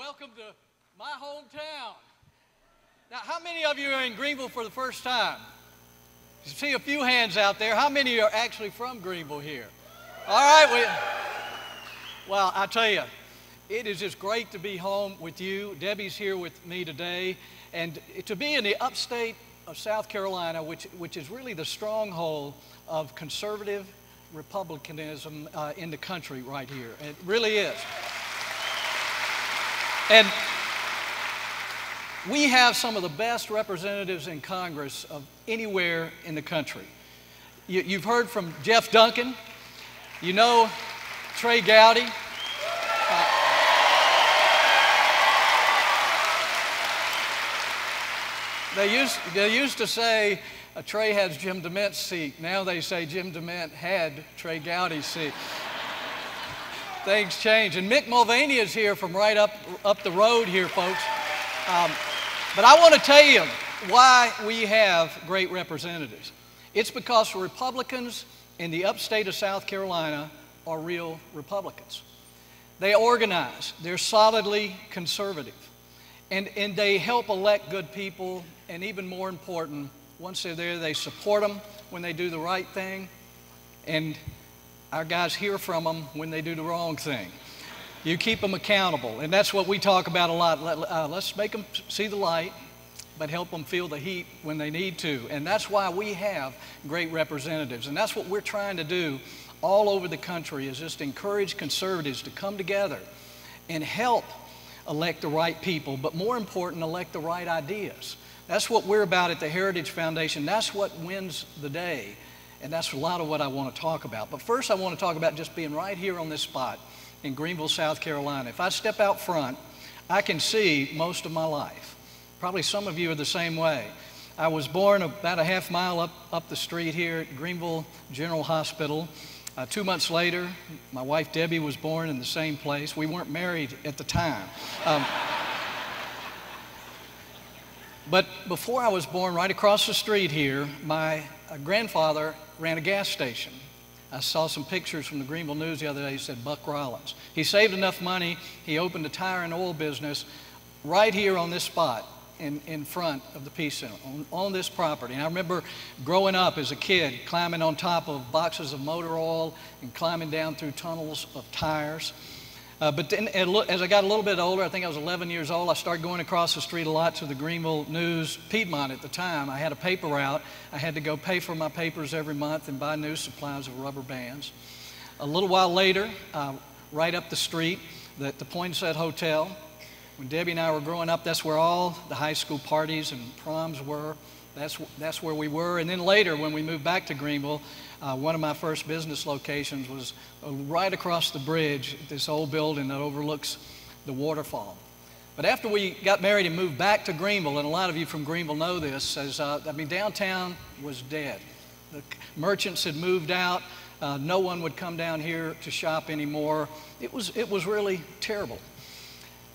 welcome to my hometown. Now, how many of you are in Greenville for the first time? I see a few hands out there. How many are actually from Greenville here? All right. Well, I tell you, it is just great to be home with you. Debbie's here with me today. And to be in the upstate of South Carolina, which is really the stronghold of conservative republicanism in the country right here. It really is. And we have some of the best representatives in Congress of anywhere in the country. You've heard from Jeff Duncan. You know Trey Gowdy. They used to say Trey has Jim DeMint's seat. Now they say Jim DeMint had Trey Gowdy's seat. Things change. And Mick Mulvaney is here from right up the road here, folks. But I want to tell you why we have great representatives. It's because Republicans in the upstate of South Carolina are real Republicans. They organize. They're solidly conservative. And they help elect good people. And even more important, once they're there, they support them when they do the right thing. And our guys hear from them when they do the wrong thing. You keep them accountable, and that's what we talk about a lot. Let's make them see the light, but help them feel the heat when they need to. And that's why we have great representatives. And that's what we're trying to do all over the country, is just encourage conservatives to come together and help elect the right people, but more important, elect the right ideas. That's what we're about at the Heritage Foundation. That's what wins the day. And that's a lot of what I want to talk about. But first I want to talk about just being right here on this spot in Greenville, South Carolina. If I step out front, I can see most of my life. Probably some of you are the same way. I was born about a half mile up the street here at Greenville General Hospital. 2 months later, my wife Debbie was born in the same place. We weren't married at the time. But before I was born, right across the street here, my grandfather ran a gas station. I saw some pictures from the Greenville News the other day. He said Buck Rollins. He saved enough money. He opened a tire and oil business right here on this spot in front of the Peace Center, on this property. And I remember growing up as a kid, climbing on top of boxes of motor oil and climbing down through tunnels of tires. But then as I got a little bit older, I think I was 11 years old, I started going across the street a lot to the Greenville News, Piedmont at the time. I had a paper route. I had to go pay for my papers every month and buy news supplies of rubber bands. A little while later, right up the street, the Poinsett Hotel. When Debbie and I were growing up, that's where all the high school parties and proms were. That's where we were. And then later, when we moved back to Greenville, one of my first business locations was right across the bridge, this old building that overlooks the waterfall. But after we got married and moved back to Greenville, and a lot of you from Greenville know this, downtown was dead. The merchants had moved out. No one would come down here to shop anymore. It was really terrible.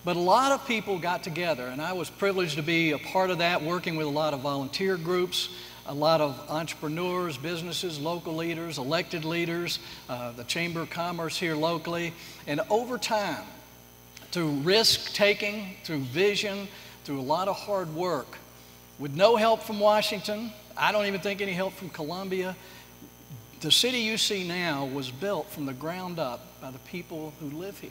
But a lot of people got together, and I was privileged to be a part of that, working with a lot of volunteer groups, a lot of entrepreneurs, businesses, local leaders, elected leaders, the Chamber of Commerce here locally. And over time, through risk-taking, through vision, through a lot of hard work, with no help from Washington, I don't even think any help from Columbia, the city you see now was built from the ground up by the people who live here.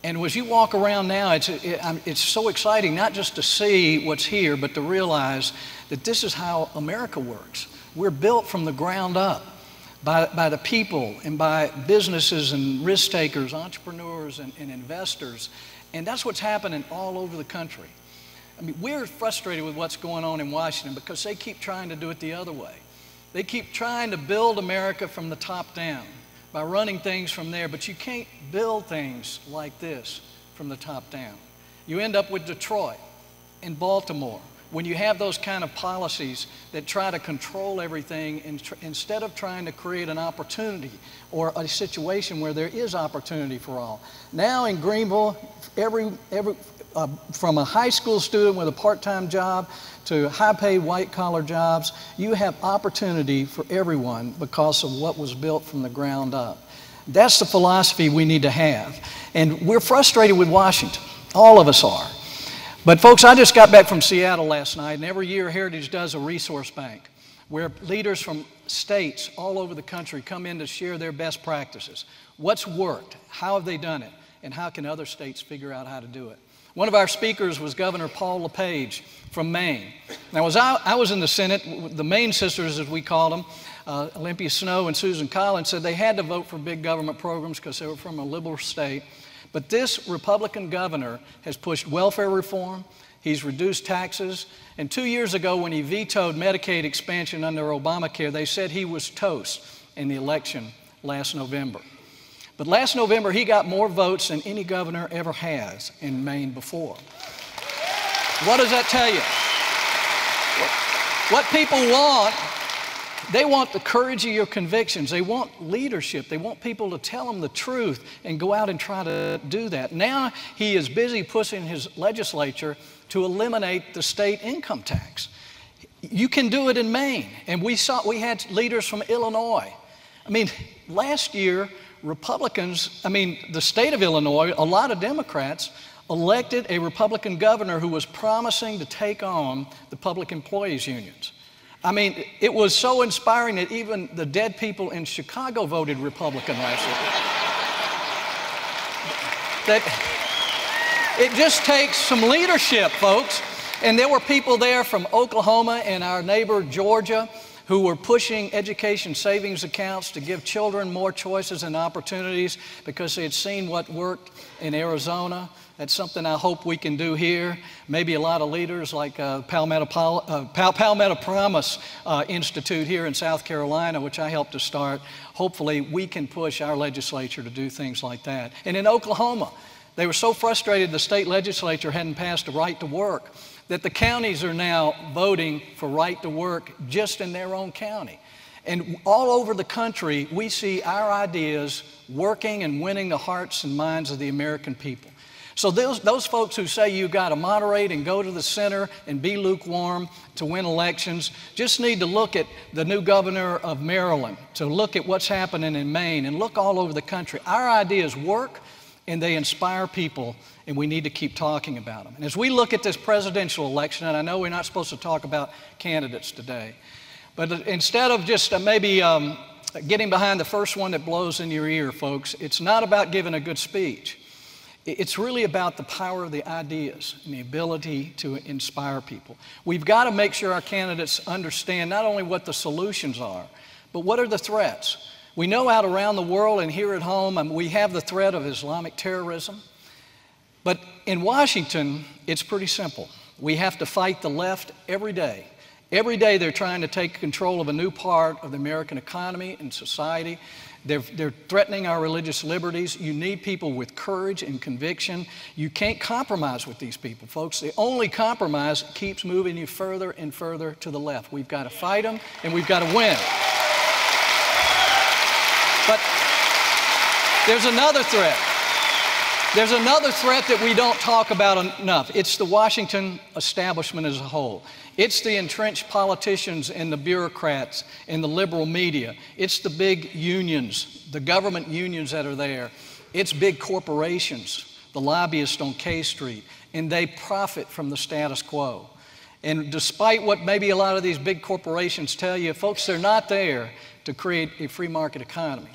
And as you walk around now, it's so exciting not just to see what's here, but to realize that this is how America works. We're built from the ground up by the people and by businesses and risk takers, entrepreneurs and investors. And that's what's happening all over the country. I mean, we're frustrated with what's going on in Washington because they keep trying to do it the other way. They keep trying to build America from the top down, by running things from there, but you can't build things like this from the top down. You end up with Detroit and Baltimore when you have those kind of policies that try to control everything instead of trying to create an opportunity or a situation where there is opportunity for all. Now in Greenville, from a high school student with a part-time job to high-paid white-collar jobs, you have opportunity for everyone because of what was built from the ground up. That's the philosophy we need to have. And we're frustrated with Washington. All of us are. But folks, I just got back from Seattle last night, and every year Heritage does a resource bank where leaders from states all over the country come in to share their best practices. What's worked? How have they done it? And how can other states figure out how to do it? One of our speakers was Governor Paul LePage from Maine. Now, as I was in the Senate, the Maine sisters, as we called them, Olympia Snowe and Susan Collins, said they had to vote for big government programs because they were from a liberal state. But this Republican governor has pushed welfare reform, he's reduced taxes, and 2 years ago when he vetoed Medicaid expansion under Obamacare, they said he was toast in the election last November. But last November, he got more votes than any governor ever has in Maine before. What does that tell you? What people want, they want the courage of your convictions. They want leadership. They want people to tell them the truth and go out and try to do that. Now he is busy pushing his legislature to eliminate the state income tax. You can do it in Maine. And we had leaders from Illinois. I mean, last year, the state of Illinois, a lot of Democrats elected a Republican governor who was promising to take on the public employees unions. I mean, it was so inspiring that even the dead people in Chicago voted Republican last year. That it just takes some leadership, folks. And there were people there from Oklahoma and our neighbor Georgia who were pushing education savings accounts to give children more choices and opportunities because they had seen what worked in Arizona. That's something I hope we can do here. Maybe a lot of leaders like Palmetto Promise Institute here in South Carolina, which I helped to start. Hopefully we can push our legislature to do things like that. And in Oklahoma, they were so frustrated the state legislature hadn't passed a right to work that the counties are now voting for right to work just in their own county. And all over the country, we see our ideas working and winning the hearts and minds of the American people. So those folks who say you've got to moderate and go to the center and be lukewarm to win elections just need to look at the new governor of Maryland, to look at what's happening in Maine, and look all over the country. Our ideas work and they inspire people, and we need to keep talking about them. And as we look at this presidential election, and I know we're not supposed to talk about candidates today, but instead of just getting behind the first one that blows in your ear, folks, it's not about giving a good speech. It's really about the power of the ideas and the ability to inspire people. We've got to make sure our candidates understand not only what the solutions are, but what are the threats. We know out around the world and here at home, we have the threat of Islamic terrorism. But in Washington, it's pretty simple. We have to fight the left every day. Every day they're trying to take control of a new part of the American economy and society. They're threatening our religious liberties. You need people with courage and conviction. You can't compromise with these people, folks. The only compromise keeps moving you further and further to the left. We've got to fight them, and we've got to win. But there's another threat. There's another threat that we don't talk about enough. It's the Washington establishment as a whole. It's the entrenched politicians and the bureaucrats and the liberal media. It's the big unions, the government unions that are there. It's big corporations, the lobbyists on K Street, and they profit from the status quo. And despite what maybe a lot of these big corporations tell you, folks, they're not there to create a free market economy.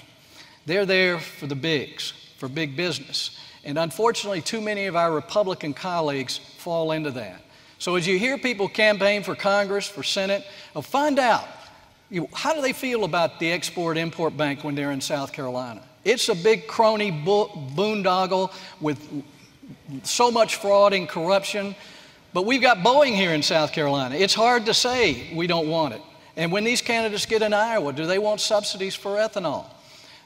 They're there for the bigs, for big business. And unfortunately, too many of our Republican colleagues fall into that. So as you hear people campaign for Congress, for Senate, find out, how do they feel about the Export-Import Bank when they're in South Carolina? It's a big crony boondoggle with so much fraud and corruption. But we've got Boeing here in South Carolina. It's hard to say we don't want it. And when these candidates get in Iowa, do they want subsidies for ethanol?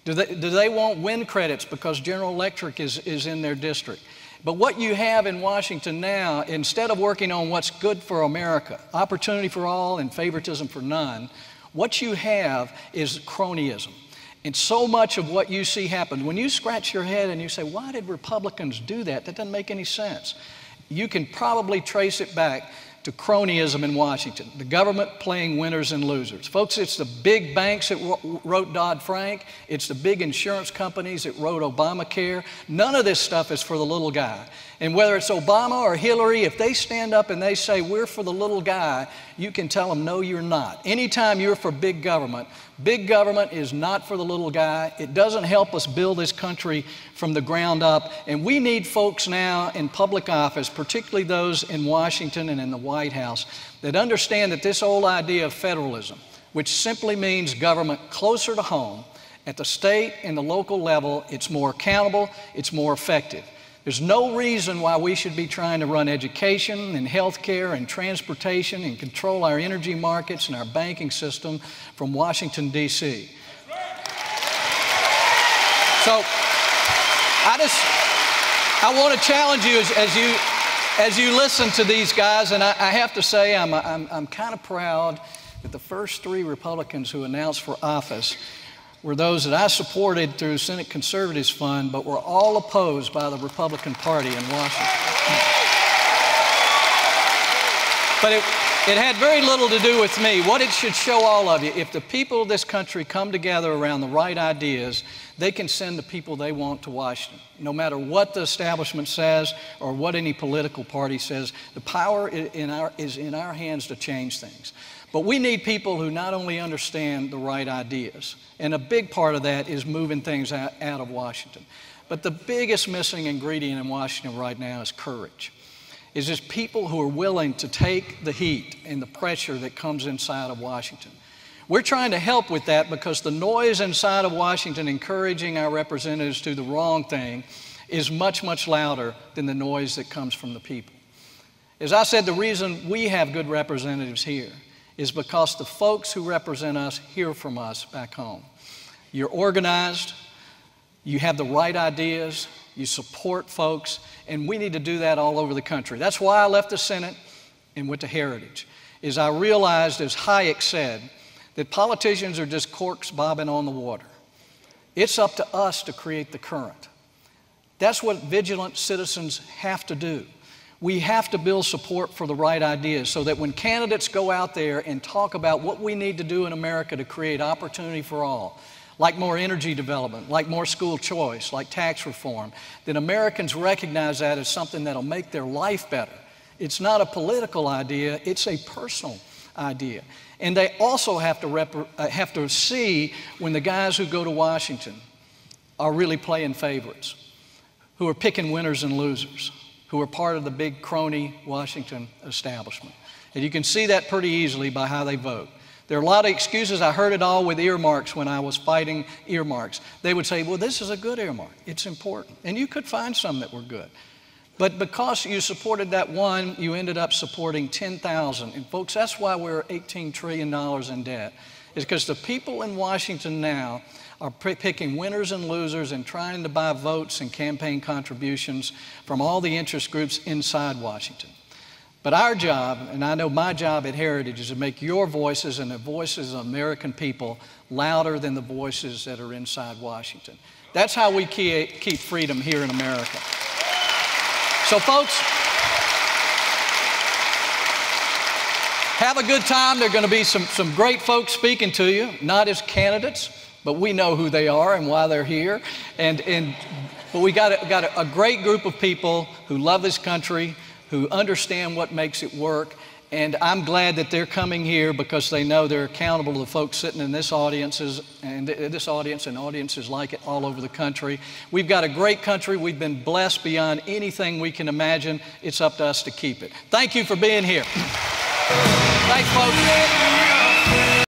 Do they want wind credits because General Electric is in their district? But what you have in Washington now, instead of working on what's good for America, opportunity for all and favoritism for none, what you have is cronyism. And so much of what you see happen, when you scratch your head and you say, why did Republicans do that? That doesn't make any sense. You can probably trace it back to cronyism in Washington, the government playing winners and losers. Folks, it's the big banks that wrote Dodd-Frank. It's the big insurance companies that wrote Obamacare. None of this stuff is for the little guy. And whether it's Obama or Hillary, if they stand up and they say, we're for the little guy, you can tell them, no, you're not. Anytime you're for big government is not for the little guy. It doesn't help us build this country from the ground up. And we need folks now in public office, particularly those in Washington and in the White House, that understand that this old idea of federalism, which simply means government closer to home, at the state and the local level, it's more accountable, it's more effective. There's no reason why we should be trying to run education and healthcare and transportation and control our energy markets and our banking system from Washington, D.C. So I want to challenge you as you listen to these guys, and I have to say I'm kind of proud that the first 3 Republicans who announced for office were those that I supported through Senate Conservatives Fund, but were all opposed by the Republican Party in Washington. But it had very little to do with me. What it should show all of you, if the people of this country come together around the right ideas, they can send the people they want to Washington. No matter what the establishment says or what any political party says, the power is in our hands to change things. But we need people who not only understand the right ideas, and a big part of that is moving things out of Washington. But the biggest missing ingredient in Washington right now is courage. It's just people who are willing to take the heat and the pressure that comes inside of Washington. We're trying to help with that because the noise inside of Washington encouraging our representatives to do the wrong thing is much, much louder than the noise that comes from the people. As I said, the reason we have good representatives here is because the folks who represent us hear from us back home. You're organized, you have the right ideas, you support folks, and we need to do that all over the country. That's why I left the Senate and went to Heritage, is I realized, as Hayek said, that politicians are just corks bobbing on the water. It's up to us to create the current. That's what vigilant citizens have to do. We have to build support for the right ideas so that when candidates go out there and talk about what we need to do in America to create opportunity for all, like more energy development, like more school choice, like tax reform, then Americans recognize that as something that'll make their life better. It's not a political idea, it's a personal idea. And they also have to see when the guys who go to Washington are really playing favorites, who are picking winners and losers, who are part of the big crony Washington establishment. And you can see that pretty easily by how they vote. There are a lot of excuses. I heard it all with earmarks when I was fighting earmarks. They would say, well, this is a good earmark. It's important. And you could find some that were good. But because you supported that one, you ended up supporting 10,000. And folks, that's why we're $18 trillion in debt, is because the people in Washington now are picking winners and losers and trying to buy votes and campaign contributions from all the interest groups inside Washington. But our job, and I know my job at Heritage, is to make your voices and the voices of American people louder than the voices that are inside Washington. That's how we keep freedom here in America. So folks, have a good time. There are going to be some great folks speaking to you, not as candidates, but we know who they are and why they're here. But we got a great group of people who love this country, who understand what makes it work. And I'm glad that they're coming here because they know they're accountable to the folks sitting in this audience and audiences like it all over the country. We've got a great country. We've been blessed beyond anything we can imagine. It's up to us to keep it. Thank you for being here. Thanks, folks.